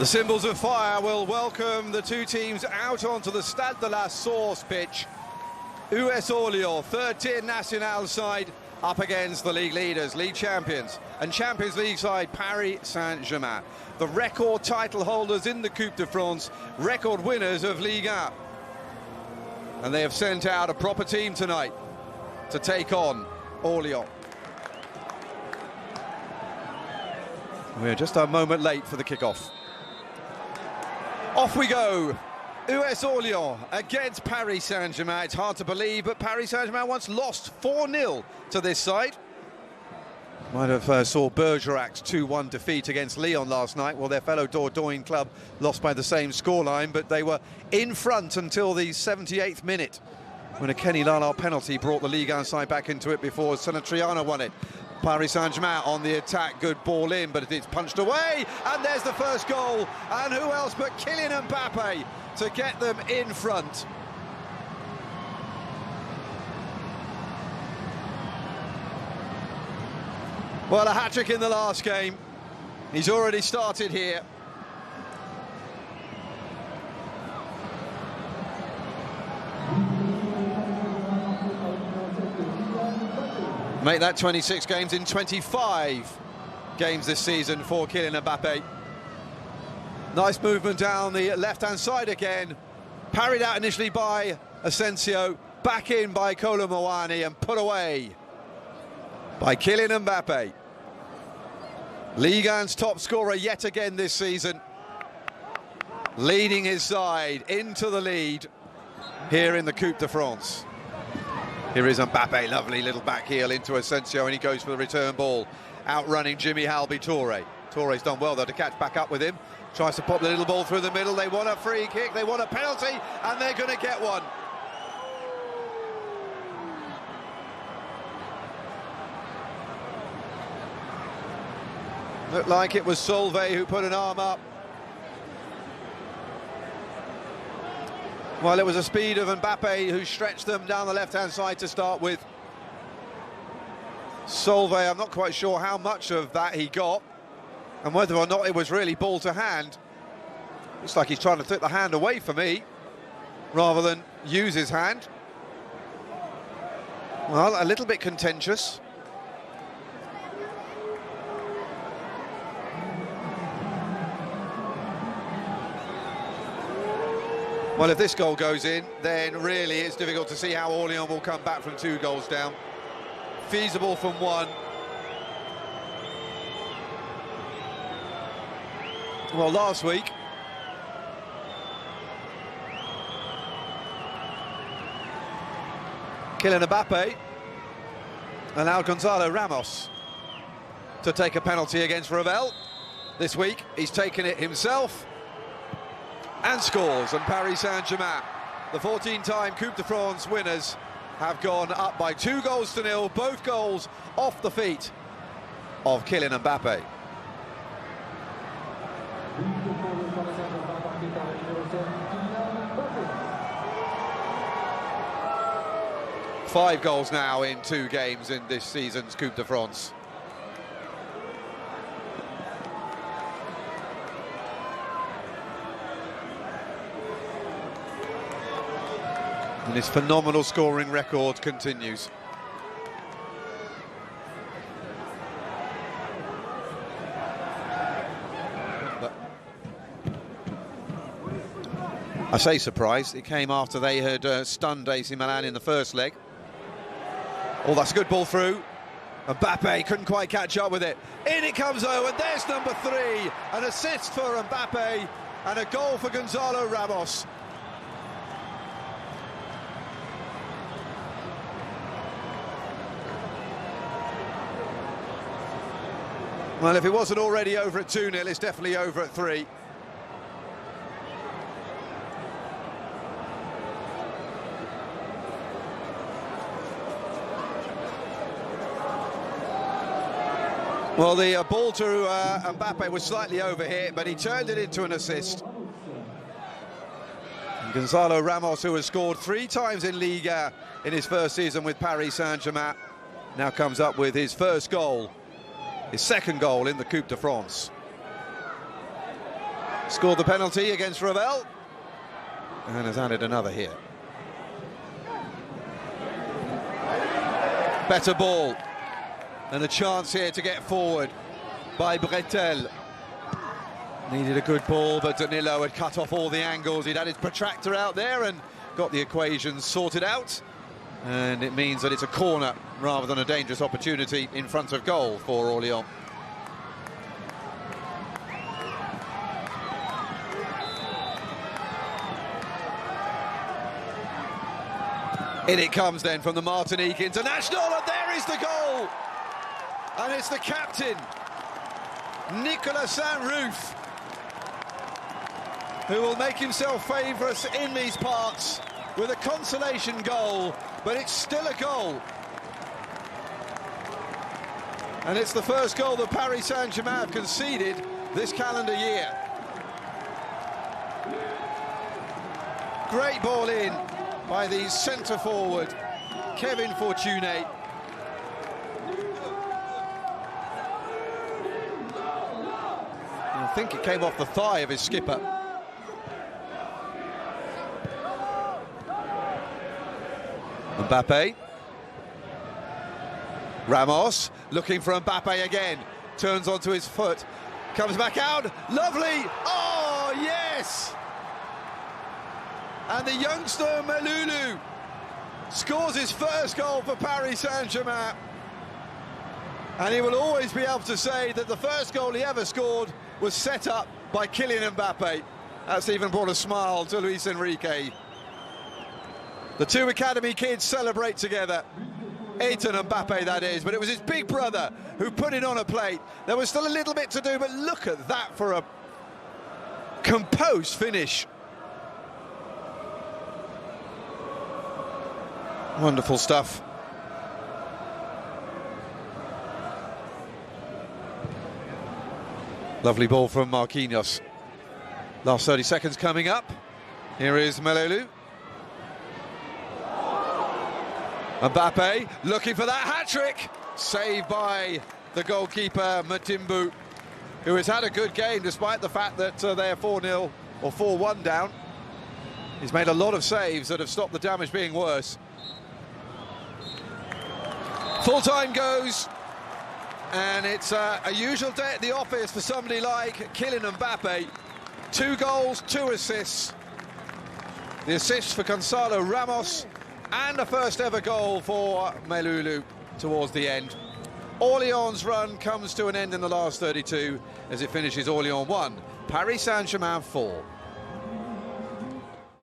The Symbols of Fire will welcome the two teams out onto the Stade de la Source pitch. US Orléans, third-tier national side, up against the league leaders, league champions, and Champions League side Paris Saint-Germain. The record title holders in the Coupe de France, record winners of Ligue 1. And they have sent out a proper team tonight to take on Orléans. We're just a moment late for the kickoff. Off we go. US Orléans against Paris Saint-Germain. It's hard to believe, but Paris Saint-Germain once lost 4-0 to this side. Might have saw Bergerac's 2-1 defeat against Lyon last night. Well, their fellow Dordogne club lost by the same scoreline, but they were in front until the 78th minute, when a Kenny Lallard penalty brought the Ligue 1 side back into it before Senatriano won it. Paris Saint-Germain on the attack, good ball in, but it's punched away, and there's the first goal. And who else but Kylian Mbappe to get them in front. Well, a hat-trick in the last game. He's already started here. Make that 26 games in 25 games this season for Kylian Mbappe. Nice movement down the left-hand side again. Parried out initially by Asensio, back in by Kolo Muani and put away by Kylian Mbappe. Ligue 1's top scorer yet again this season, leading his side into the lead here in the Coupe de France. Here is Mbappe, lovely little back heel into Asensio, and he goes for the return ball, outrunning Jimmy Halby Toure. Toure's done well though to catch back up with him, tries to pop the little ball through the middle. They want a free kick, they want a penalty, and they're going to get one. Looked like it was Solvay who put an arm up. Well, it was a speed of Mbappe who stretched them down the left-hand side to start with. Solvay, I'm not quite sure how much of that he got and whether or not it was really ball to hand. Looks like he's trying to take the hand away for me rather than use his hand. Well, a little bit contentious. Well, if this goal goes in, then really it's difficult to see how Orléans will come back from 2 goals down. Feasible from 1. Well, last week, Kylian Mbappe allowed Gonzalo Ramos to take a penalty against Revel. This week, he's taken it himself and scores, and Paris Saint-Germain, the 14-time Coupe de France winners, have gone up by 2-0, both goals off the feet of Kylian Mbappe. Five goals now in 2 games in this season's Coupe de France. And his phenomenal scoring record continues. I say surprised, it came after they had stunned AC Milan in the first leg. Oh, that's a good ball through. Mbappe couldn't quite catch up with it. In it comes though, and there's number 3. An assist for Mbappe and a goal for Gonzalo Ramos. Well, if it wasn't already over at 2-0, it's definitely over at 3. Well, the ball to Mbappe was slightly over here, but he turned it into an assist. And Gonzalo Ramos, who has scored 3 times in Ligue 1 in his first season with Paris Saint-Germain, now comes up with his first goal, his second goal in the Coupe de France. Scored the penalty against Ravel and has added another here. Better ball and a chance here to get forward by Bretel. Needed a good ball, but Danilo had cut off all the angles. He'd had his protractor out there and got the equations sorted out. And it means that it's a corner rather than a dangerous opportunity in front of goal for Orléans. In it comes then from the Martinique international, and there is the goal! And it's the captain, Nicolas Saint-Ruf, who will make himself favourite in these parts with a consolation goal, but it's still a goal. And it's the first goal that Paris Saint-Germain have conceded this calendar year. Great ball in by the centre forward, Kevin Fortuné. I think it came off the thigh of his skipper. Mbappe. Ramos looking for Mbappe again. Turns onto his foot. Comes back out. Lovely. Oh, yes! And the youngster Melulu scores his first goal for Paris Saint-Germain. And he will always be able to say that the first goal he ever scored was set up by Kylian Mbappe. That's even brought a smile to Luis Enrique. The two academy kids celebrate together. Ethan Mbappe, that is, but it was his big brother who put it on a plate. There was still a little bit to do, but look at that for a composed finish. Wonderful stuff. Lovely ball from Marquinhos. Last 30 seconds coming up. Here is Melulu. Mbappe looking for that hat-trick. Saved by the goalkeeper Matimbu, who has had a good game despite the fact that they're 4-0 or 4-1 down. He's made a lot of saves that have stopped the damage being worse. Full time goes, and it's a usual day at the office for somebody like Kylian Mbappe. 2 goals, 2 assists. The assist for Gonzalo Ramos, and a first ever goal for Melulu towards the end. Orléans' run comes to an end in the last 32 as it finishes Orléans 1, Paris Saint-Germain 4.